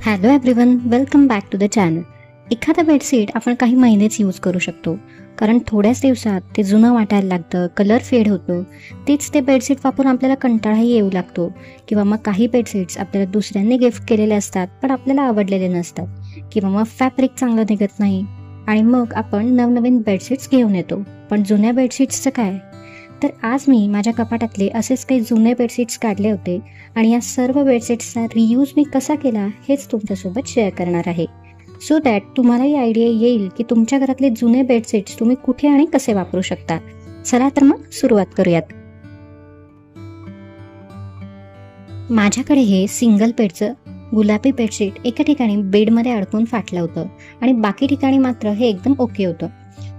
Hello everyone, welcome back to the channel. एखादा bedsheet आपण काही महिनेच यूज करू शकतो, कारण थोड्याच दिवसात ते जुनं वाटायला लागतं, कलर फेड होतो. तेच ते बेडशीट वापरून आपल्याला कंटाळाही येऊ लागतो. किंवा मग काही बेडशीट्स आपल्याला दुसऱ्यांनी गिफ्ट केलेले असतात पण आपल्याला आवडलेले नसतात, किंवा मग फॅब्रिक चांगलं निघत नाही आणि मग आपण नवनवीन बेडशीट्स घेऊन येतो. पण जुन्या बेडशीट्सचं काय? तर आज मी माझ्या कपाटातले असेच काही जुने बेडशीट्स काढले होते आणि या सर्व बेडशीट्सचा रियूज मी कसा केला हेच तुमच्यासोबत शेअर करणार आहे. सो दॅट तुम्हालाही आयडिया येईल की तुमच्या घरातले जुने बेडशीट्स तुम्ही कुठे आणि कसे वापरू शकता. चला तर मग सुरुवात करूयात. माझ्याकडे हे सिंगल बेडचं गुलाबी बेडशीट एका ठिकाणी बेडमध्ये अडकून फाटलं होतं आणि बाकी ठिकाणी मात्र हे एकदम ओके होतं.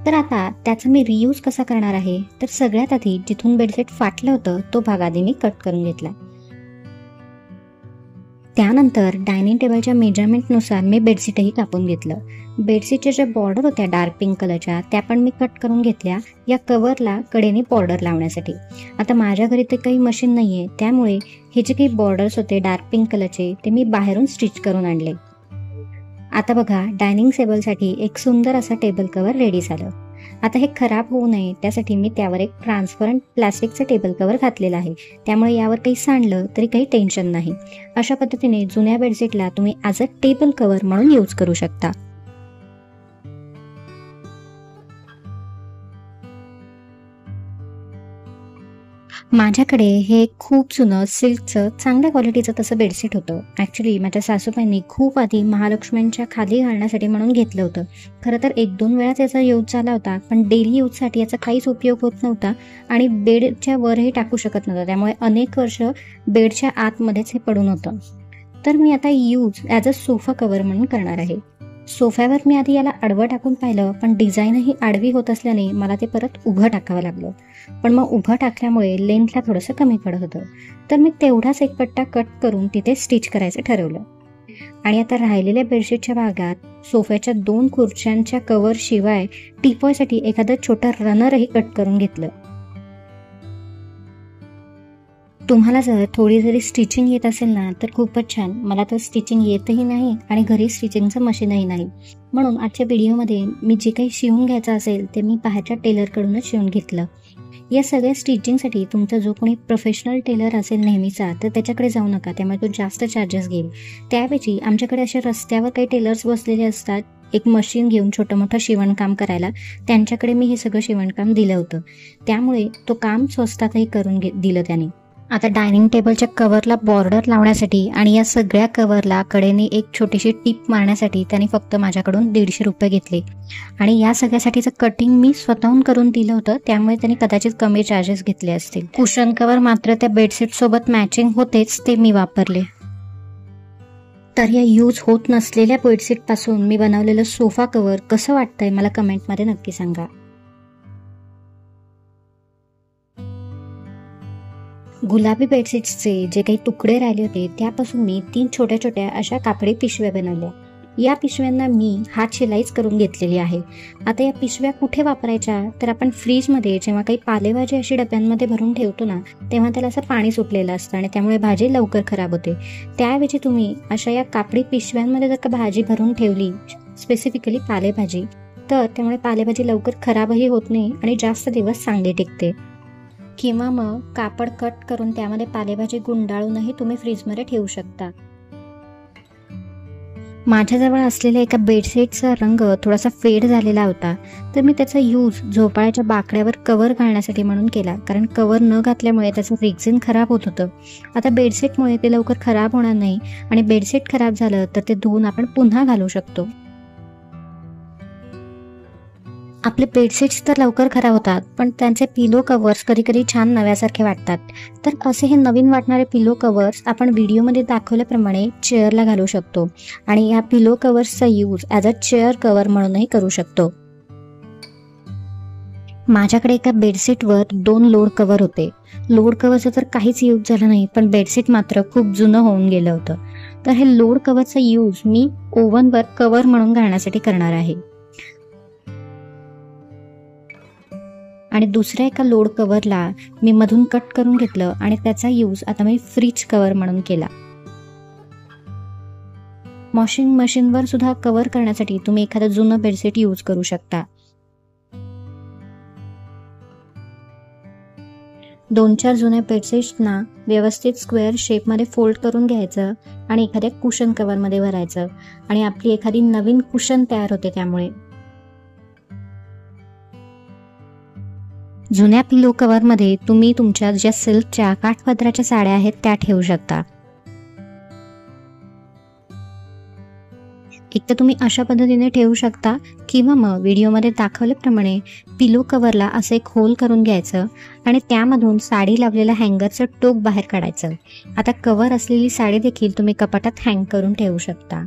तर आता त्याचा मी रियूज कसा करणार आहे, तर सगळ्यात आधी जिथून बेडशीट फाटलं होतं तो भाग आधी मी कट करून घेतला. त्यानंतर डायनिंग टेबलच्या मेजरमेंटनुसार मी बेडशीटही कापून घेतलं. बेडशीटच्या ज्या बॉर्डर होत्या डार्क पिंक कलरच्या त्या पण मी कट करून घेतल्या, या कव्हरला कडेने बॉर्डर लावण्यासाठी. आता माझ्या घरी ते काही मशीन नाही आहे, त्यामुळे हे जे काही बॉर्डर्स होते डार्क पिंक कलरचे ते मी बाहेरून स्टिच करून आणले. आता बघा, डायनिंग टेबलसाठी एक सुंदर असा टेबल कव्हर रेडी झालं. आता हे खराब होऊ नये त्यासाठी मी त्यावर एक ट्रान्सपरंट प्लास्टिकचं टेबल कव्हर घातलेलं आहे, त्यामुळे यावर काही सांडलं तरी काही टेन्शन नाही. अशा पद्धतीने जुन्या बेडशीटला तुम्ही ॲज अ टेबल कव्हर म्हणून यूज करू शकता. माझ्याकडे हे खूप जुनं सिल्कचं चांगल्या क्वालिटीचं तसं बेडशीट होतं. ॲक्च्युली माझ्या सासूबाईंनी खूप आधी महालक्ष्म्यांच्या खाली घालण्यासाठी म्हणून घेतलं होतं. खरं तर 1-2 वेळाच याचा यूज झाला होता, पण डेली यूजसाठी याचा काहीच उपयोग होत नव्हता आणि बेडच्या वरही टाकू शकत नव्हतं, त्यामुळे अनेक वर्ष बेडच्या आतमध्येच हे पडून होतं. तर मी आता यूज ॲज अ सोफा कव्हर म्हणून करणार आहे. सोफ्यावर मी आधी याला आडवं टाकून पाहिलं, पण डिझाईनही आडवी होत असल्याने मला ते परत उभं टाकावं लागलं. पण मग उभं टाकल्यामुळे लेंथला थोडंसं कमी पडत होतं, तर मी तेवढाच एक पट्टा कट करून तिथे स्टिच करायचं ठरवलं. आणि आता राहिलेल्या बेडशीटच्या भागात सोफ्याच्या 2 खुर्च्यांच्या कव्हर शिवाय टिपॉयसाठी एखादं छोटं रनरही कट करून घेतलं. तुम्हाला जर थोडी जरी स्टिचिंग येत असेल ना तर खूपच छान. मला तर स्टिचिंग येतही नाही आणि घरी स्टिचिंगचं मशीनही नाही, म्हणून आजच्या व्हिडिओमध्ये मी जे काही शिवून घ्यायचं असेल ते मी बाहेरच्या टेलरकडूनच शिवून घेतलं. या सगळ्या स्टिचिंगसाठी तुमचा जो कोणी प्रोफेशनल टेलर असेल नेहमीचा तर त्याच्याकडे जाऊ नका, त्यामुळे तो जास्त चार्जेस घेईल. त्याऐवजी आमच्याकडे अशा रस्त्यावर काही टेलर्स बसलेले असतात एक मशीन घेऊन छोटं मोठं शिवणकाम करायला, त्यांच्याकडे मी हे सगळं शिवणकाम दिलं होतं, त्यामुळे तो काम स्वस्तातही करून दिलं त्याने. आता डायनिंग टेबलच्या कव्हरला बॉर्डर लावण्यासाठी आणि या सगळ्या कव्हरला कडेने एक छोटीशी टिप मारण्यासाठी त्याने फक्त माझ्याकडून 150 रुपये घेतले आणि या सगळ्यासाठीचं कटिंग मी स्वतःहून करून दिलं होतं, त्यामुळे त्यांनी कदाचित कमी चार्जेस घेतले असतील. कुशन कव्हर मात्र त्या बेडशीट सोबत मॅचिंग होतेच, ते मी वापरले. तर या यूज होत नसलेल्या बेडशीट पासून मी बनवलेलं सोफा कव्हर कसं वाटतंय मला कमेंटमध्ये नक्की सांगा. गुलाबी बेडशीट्सचे जे काही तुकडे राहिले होते त्यापासून मी 3 छोट्या छोट्या अशा कापडी पिशव्या बनवल्या. या पिशव्यांना मी हात शिलाईच करून घेतलेली आहे. आता या पिशव्या कुठे वापरायच्या, तर आपण फ्रीजमध्ये जेव्हा काही पालेभाजी अशी डब्यांमध्ये भरून ठेवतो ना, तेव्हा त्याला असं पाणी सुटलेलं असतं आणि त्यामुळे भाजी लवकर खराब होते. त्याऐवजी तुम्ही अशा या कापडी पिशव्यांमध्ये जर का भाजी भरून ठेवली, स्पेसिफिकली पालेभाजी, तर त्यामुळे पालेभाजी लवकर खराबही होत नाही आणि जास्त दिवस चांगली टिकते. किंवा मग कापड कट करून त्यामध्ये पालेभाजी गुंडाळूनही तुम्ही फ्रीजमध्ये ठेवू शकता. माझ्याजवळ असलेल्या एका बेडशीटचा रंग थोडासा फेड झालेला होता, तर मी त्याचा यूज झोपाळ्याच्या बाकड्यावर कवर घालण्यासाठी म्हणून केला, कारण कवर न घातल्यामुळे त्याचं रेक्झिन खराब होत होतं. आता बेडशीटमुळे ते लवकर खराब होणार नाही आणि बेडशीट खराब झालं तर ते धुवून आपण पुन्हा घालू शकतो. आपले बेडशीट्स तर लवकर खराब होतात, पण त्यांचे पिलो कवर्स कधी कधी छान नव्यासारखे वाटतात. तर असे हे नवीन वाटणारे पिलो कवर्स आपण व्हिडिओमध्ये दाखवल्याप्रमाणे चेअरला घालू शकतो आणि या पिलो कवर्सचा use as a chair cover म्हणूनही करू शकतो. माझ्याकडे एका बेडशीटवर 2 लोड कवर होते. लोड कवरचं तर काहीच यूज झालं नाही, पण बेडशीट मात्र खूप जुनं होऊन गेलं होतं. तर हे लोड कवरचा यूज मी ओव्हनवर कवर म्हणून घालण्यासाठी करणार आहे. आणि दुसऱ्या एका लोड कवरला मी मधून कट करून घेतलं आणि त्याचा यूज आता मी फ्रीज कवर म्हणून केला. वॉशिंग मशीनवर सुद्धा कव्हर करण्यासाठी तुम्ही एखादं जुनं बेडशीट यूज करू शकता. 2-4 जुन्या बेडशीट्सना व्यवस्थित स्क्वेअर शेपमध्ये फोल्ड करून घ्यायचं आणि एखाद्या कुशन कव्हरमध्ये भरायचं आणि आपली एखादी नवीन कुशन तयार होते. त्यामुळे जुन्या पिलो कव्हरमध्ये तुम्ही तुमच्या ज्या सिल्कच्या काठपदराच्या साड्या आहेत त्या ठेवू शकता. एक तर तुम्ही अशा पद्धतीने ठेवू शकता किंवा मग व्हिडिओमध्ये दाखवल्याप्रमाणे पिलो कव्हरला असं एक होल करून घ्यायचं आणि त्यामधून साडी लावलेल्या हँगरचं टोक बाहेर काढायचं. आता कव्हर असलेली साडी देखील तुम्ही कपाटात हँग करून ठेवू शकता.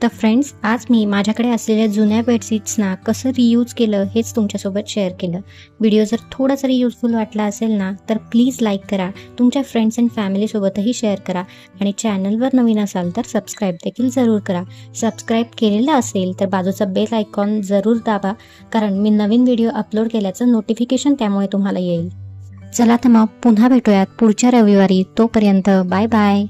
तर फ्रेंड्स, आज मी माझ्याकडे असलेल्या जुन्या बेडशीट्सना कसं रियूज केलं हेच तुमच्यासोबत शेअर केलं. व्हिडिओ जर थोडा जरी युजफुल वाटला असेल ना तर प्लीज लाईक करा, तुमच्या फ्रेंड्स अँड फॅमिलीसोबतही शेअर करा आणि चॅनलवर नवीन असाल तर सबस्क्राईब देखील जरूर करा. सबस्क्राईब केलेलं असेल तर बाजूचा बेल आयकॉन जरूर दाबा, कारण मी नवीन व्हिडिओ अपलोड केल्याचं नोटिफिकेशन त्यामुळे तुम्हाला येईल. चला तर मग पुन्हा भेटूयात पुढच्या रविवारी. तोपर्यंत बाय बाय.